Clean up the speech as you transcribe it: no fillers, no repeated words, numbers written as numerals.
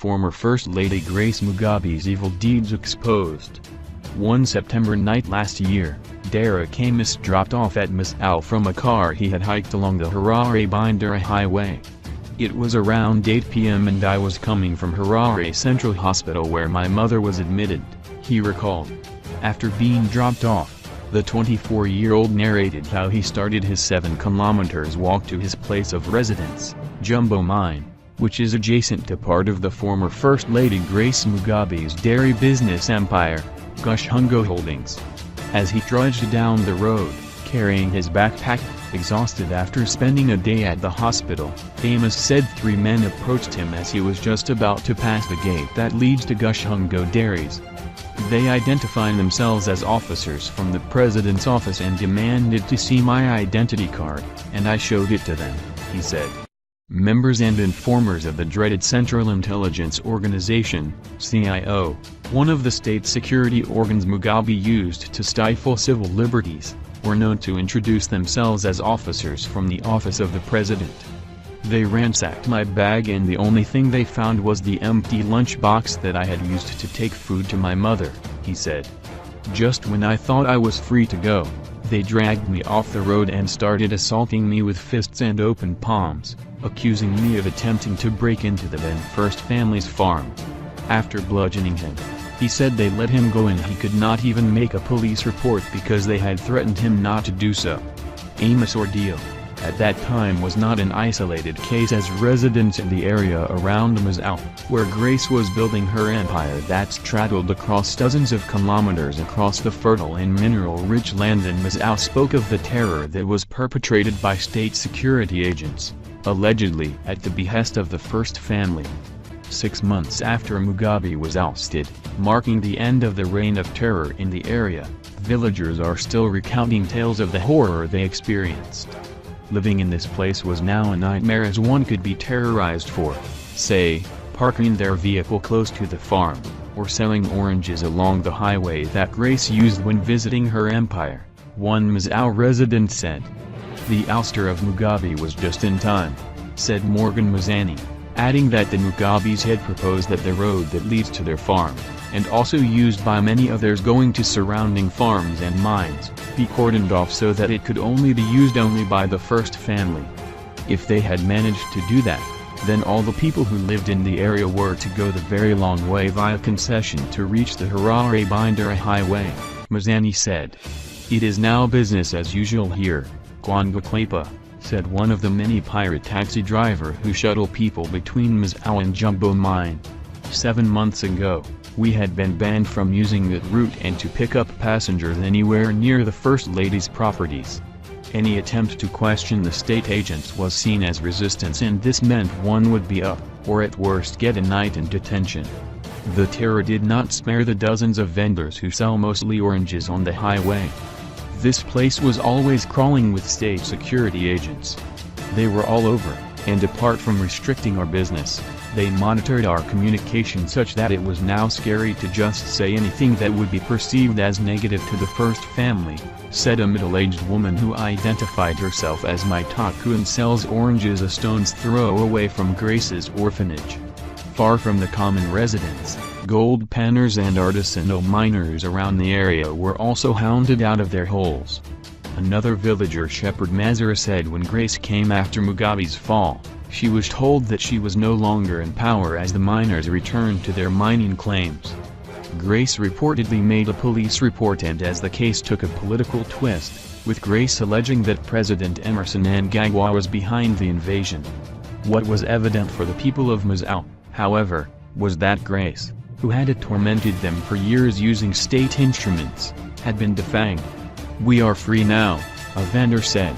former First Lady Grace Mugabe's evil deeds exposed. One September night last year, Derick Amos dropped off at Mazowe from a car he had hiked along the Harare-Bindura highway. It was around 8 p.m. and I was coming from Harare Central Hospital where my mother was admitted, he recalled. After being dropped off, the 24-year-old narrated how he started his 7 kilometers walk to his place of residence, Jumbo Mine, which is adjacent to part of the former First Lady Grace Mugabe's dairy business empire, Gushungo Holdings. As he trudged down the road, carrying his backpack, exhausted after spending a day at the hospital, Amos said 3 men approached him as he was just about to pass the gate that leads to Gushungo Dairies. They identified themselves as officers from the president's office and demanded to see my identity card, and I showed it to them, he said. Members and informers of the dreaded Central Intelligence Organization, CIO, one of the state security organs Mugabe used to stifle civil liberties, were known to introduce themselves as officers from the office of the president. They ransacked my bag and the only thing they found was the empty lunchbox that I had used to take food to my mother, he said. Just when I thought I was free to go, they dragged me off the road and started assaulting me with fists and open palms, accusing me of attempting to break into the then First family's farm. After bludgeoning him, he said they let him go and he could not even make a police report because they had threatened him not to do so. Amos' ordeal, at that time, was not an isolated case, as residents in the area around Mazowe, where Grace was building her empire that straddled across dozens of kilometers across the fertile and mineral-rich land in Mazowe, spoke of the terror that was perpetrated by state security agents, allegedly at the behest of the First family. 6 months after Mugabe was ousted, marking the end of the reign of terror in the area, villagers are still recounting tales of the horror they experienced. Living in this place was now a nightmare, as one could be terrorized for, say, parking their vehicle close to the farm, or selling oranges along the highway that Grace used when visiting her empire, one Mazowe resident said. The ouster of Mugabe was just in time, said Morgan Mazani, adding that the Mugabes had proposed that the road that leads to their farm, and also used by many others going to surrounding farms and mines, be cordoned off so that it could only be used by the First family. If they had managed to do that, then all the people who lived in the area were to go the very long way via concession to reach the Harare-Bindura highway, Mazani said. It is now business as usual here, Kwangakwepa, said one of the many pirate taxi driver who shuttle people between Mazowe and Jumbo Mine. 7 months ago, we had been banned from using that route and to pick up passengers anywhere near the First Lady's properties. Any attempt to question the state agents was seen as resistance, and this meant one would be up, or at worst get a night in detention. The terror did not spare the dozens of vendors who sell mostly oranges on the highway. This place was always crawling with state security agents. They were all over, and apart from restricting our business, they monitored our communication such that it was now scary to just say anything that would be perceived as negative to the First family, said a middle-aged woman who identified herself as Maitaku and sells oranges a stone's throw away from Grace's orphanage. Far from the common residents, gold panners and artisanal miners around the area were also hounded out of their holes. Another villager, Shepherd Mazowe, said when Grace came after Mugabe's fall, she was told that she was no longer in power as the miners returned to their mining claims. Grace reportedly made a police report, and as the case took a political twist, with Grace alleging that President Emerson Mnangagwa was behind the invasion. What was evident for the people of Mazowe, however, was that Grace, who had tormented them for years using state instruments, had been defanged. "We are free now," a vendor said.